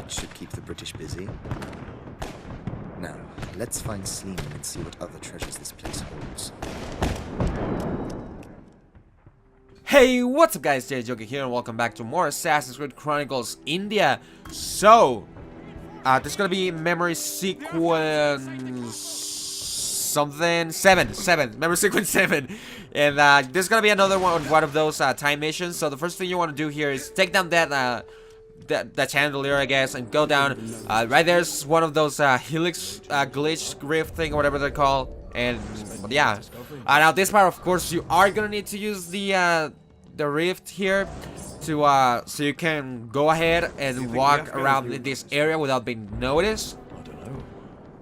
That should keep the British busy. Now, let's find Sleeman and see what other treasures this place holds. Hey, what's up guys, Joker here and welcome back to more Assassin's Creed Chronicles India. So, there's gonna be memory sequence something, 7, memory sequence 7. And there's gonna be another one of those time missions. So the first thing you want to do here is take down that chandelier, I guess, and go down. Right there's one of those helix glitch rift thing or whatever they're called. And but yeah, now this part, of course, you are gonna need to use the rift here to so you can go ahead and walk around in this area without being noticed. I don't know.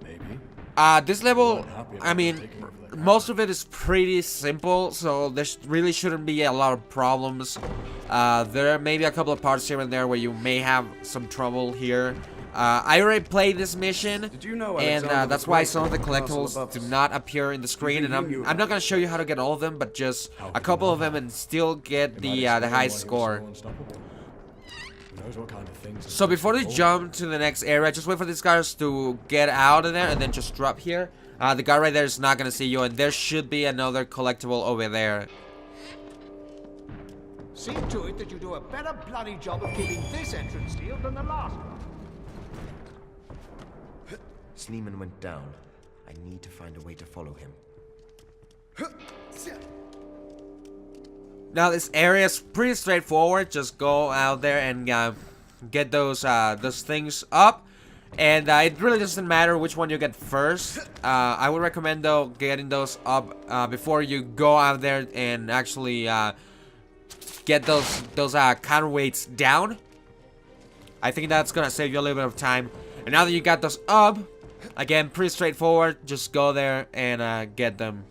Maybe. This level, I mean, most of it is pretty simple, so there really shouldn't be a lot of problems. There may be a couple of parts here and there where you may have some trouble here. I already played this mission, and that's why some of the collectibles do not appear in the screen, and I'm not gonna show you how to get all of them, but just a couple of them and still get the highest score. So before they jump to the next area, just wait for these guys to get out of there and then just drop here. The guy right there is not gonna see you, and there should be another collectible over there. See to it that you do a better bloody job of keeping this entrance sealed than the last one. Sleeman went down. I need to find a way to follow him. Now this area is pretty straightforward. Just go out there and get those things up, and it really doesn't matter which one you get first. I would recommend though getting those up before you go out there and actually get those counterweights down. I think that's gonna save you a little bit of time. And now that you got those up, again, pretty straightforward. Just go there and get them.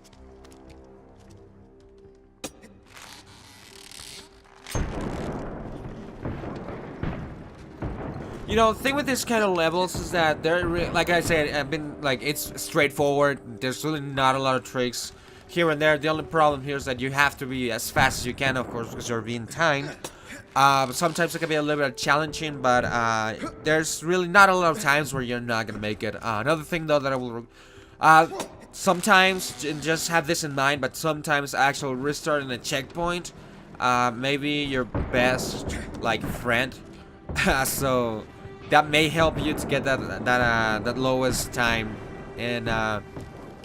You know, the thing with this kind of levels is that they're like I said, it's straightforward. There's really not a lot of tricks here and there. The only problem here is that you have to be as fast as you can, of course, because you're being timed. Sometimes it can be a little bit challenging, but there's really not a lot of times where you're not gonna make it. Another thing though that I will sometimes just have this in mind, but sometimes actually restarting a checkpoint maybe your best friend. So that may help you to get that lowest time, and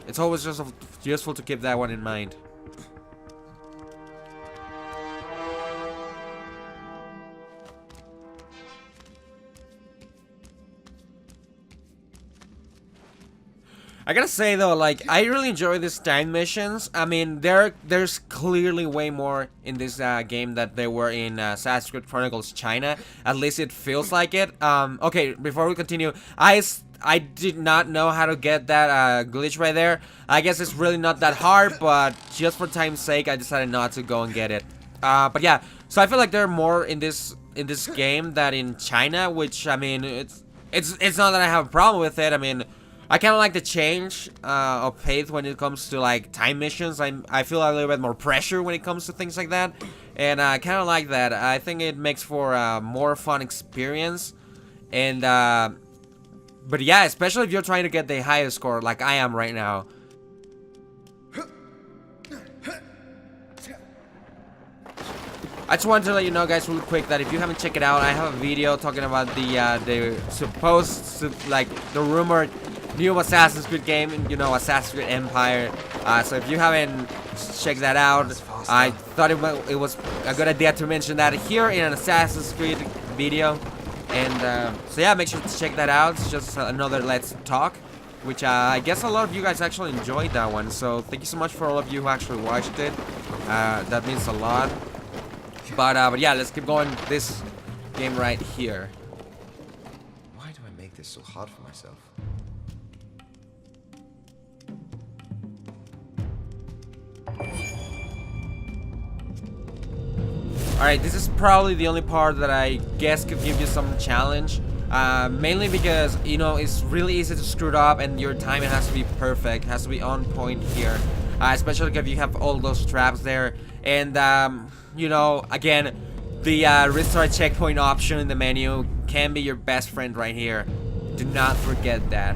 it's always just useful to keep that one in mind. I gotta say though, I really enjoy these time missions. I mean, there's clearly way more in this game that there were in Assassin's Creed Chronicles China. At least it feels like it. Okay, before we continue, I did not know how to get that glitch right there. I guess it's really not that hard, but just for time's sake, I decided not to go and get it. But yeah, so I feel like there are more in this game than in China, which, I mean, it's not that I have a problem with it. I mean, I kind of like the change of pace when it comes to time missions. I feel a little bit more pressure when it comes to things like that, and I kind of like that. I think it makes for a more fun experience, and but yeah, especially if you're trying to get the highest score like I am right now. I just wanted to let you know, guys, really quick, that if you haven't checked it out, I have a video talking about the supposed the rumored new Assassin's Creed game, you know, Assassin's Creed Empire. So if you haven't checked that out, I thought it was a good idea to mention that here in an Assassin's Creed video. And so yeah, make sure to check that out. It's just another Let's Talk, which I guess a lot of you guys actually enjoyed that one. So thank you so much for all of you who actually watched it. That means a lot. But yeah, let's keep going this game right here. Why do I make this so hard for myself? Alright, this is probably the only part that I guess could give you some challenge. Mainly because, you know, it's really easy to screw it up and your timing has to be perfect, has to be on point here. Especially if you have all those traps there. And, you know, again, the restart checkpoint option in the menu can be your best friend right here. Do not forget that.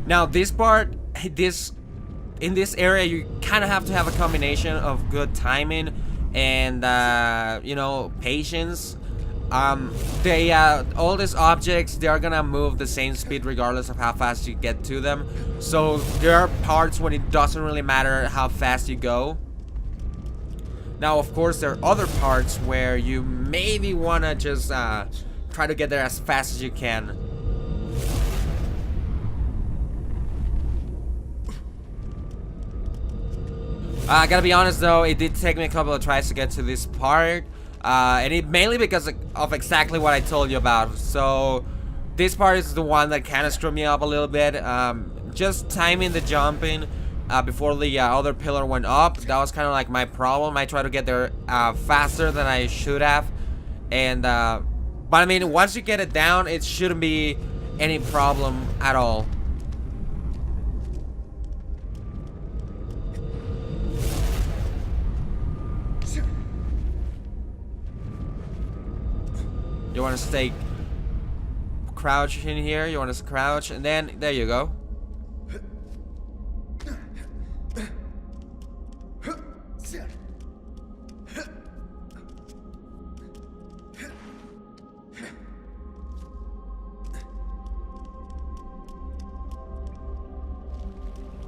Now this part, in this area, you kind of have to have a combination of good timing and you know, patience. All these objects, they are gonna move the same speed regardless of how fast you get to them. So there are parts when it doesn't really matter how fast you go. Now, of course, there are other parts where you maybe wanna just try to get there as fast as you can. I gotta be honest though, it did take me a couple of tries to get to this part, and it mainly because of exactly what I told you about. So this part is the one that kind of screwed me up a little bit. Just timing the jumping before the other pillar went up, that was kind of like my problem. I tried to get there faster than I should have, and but I mean, once you get it down, it shouldn't be any problem at all. You want to stay crouch in here. You want to crouch, and then there you go.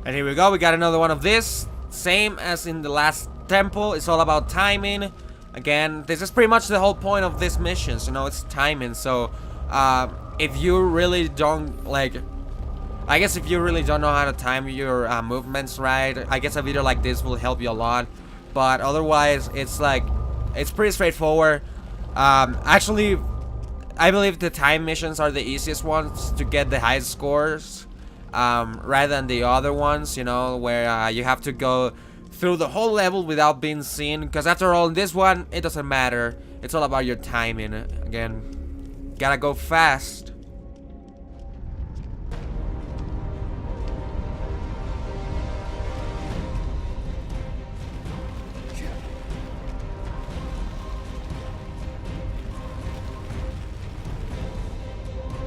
And here we go. We got another one of this. Same as in the last temple. It's all about timing. Again, this is pretty much the whole point of these missions, you know, it's timing. So, if you really don't, like, I guess if you really don't know how to time your movements right, I guess a video like this will help you a lot. But otherwise, it's like, it's pretty straightforward. Actually, I believe the time missions are the easiest ones to get the highest scores, rather than the other ones, you know, where you have to go through the whole level without being seen, because after all, in this one, it doesn't matter. It's all about your timing. Again, gotta go fast.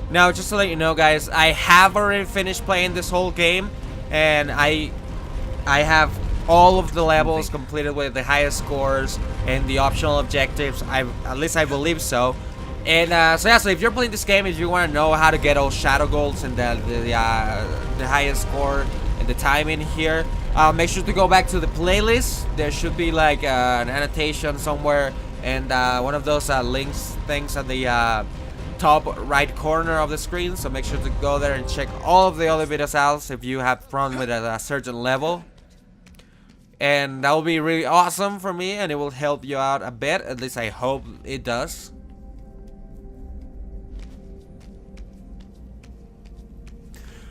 Now, just to let you know, guys, I have already finished playing this whole game, and I have all of the levels completed with the highest scores and the optional objectives. At least I believe so. And so yeah, so if you're playing this game, if you want to know how to get all shadow golds and the highest score and the timing here, make sure to go back to the playlist. There should be like an annotation somewhere, and one of those links things at the top right corner of the screen. So make sure to go there and check all of the other videos out if you have run with a certain level. And that will be really awesome for me, and it will help you out a bit. At least I hope it does.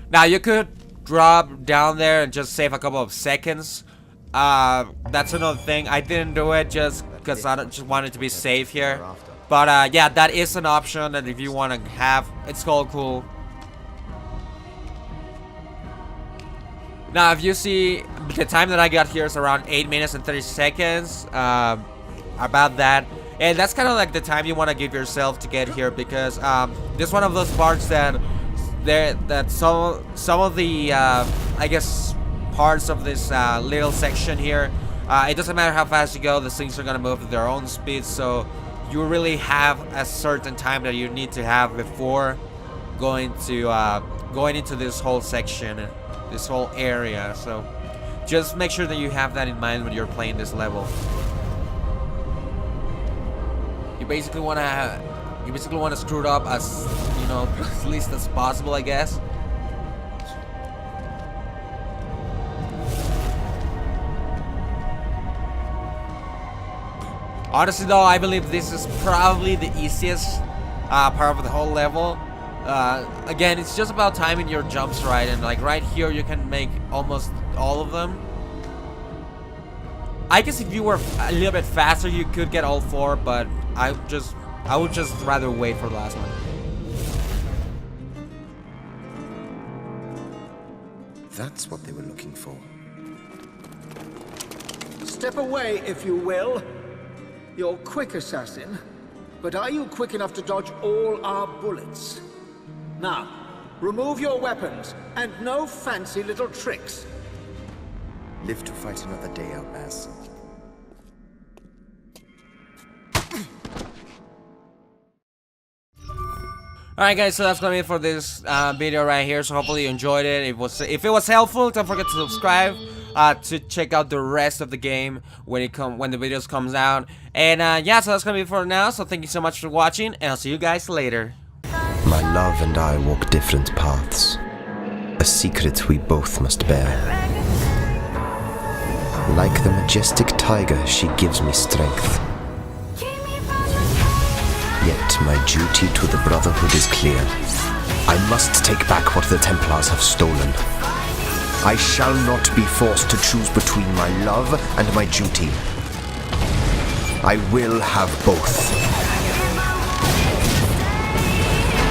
Now, you could drop down there and just save a couple of seconds. That's another thing. I didn't do it just because I just wanted to be safe here. But yeah, that is an option, and if you want to have, it's called cool. Now, if you see, the time that I got here is around 8 minutes and 30 seconds, about that. And that's kind of like the time you want to give yourself to get here, because this is one of those parts that some of the, I guess, parts of this little section here, it doesn't matter how fast you go, the things are going to move at their own speed, so you really have a certain time that you need to have before going into this whole section. This whole area, so just make sure that you have that in mind when you're playing this level. You basically want to screw it up as, you know, as least as possible, I guess. Honestly though, I believe this is probably the easiest part of the whole level. Again, it's just about timing your jumps right, and like right here you can make almost all of them. I guess if you were a little bit faster you could get all 4, but I would just rather wait for the last one. That's what they were looking for. Step away, if you will. You're quick, assassin. But are you quick enough to dodge all our bullets? Now, remove your weapons, and no fancy little tricks. Live to fight another day, Outlass. Alright guys, so that's gonna be it for this video right here. So hopefully you enjoyed it. If it was helpful, don't forget to subscribe to check out the rest of the game when the videos comes out. And yeah, so that's gonna be it for now. So thank you so much for watching, and I'll see you guys later. My love and I walk different paths. A secret we both must bear. Like the majestic tiger, she gives me strength. Yet my duty to the Brotherhood is clear. I must take back what the Templars have stolen. I shall not be forced to choose between my love and my duty. I will have both.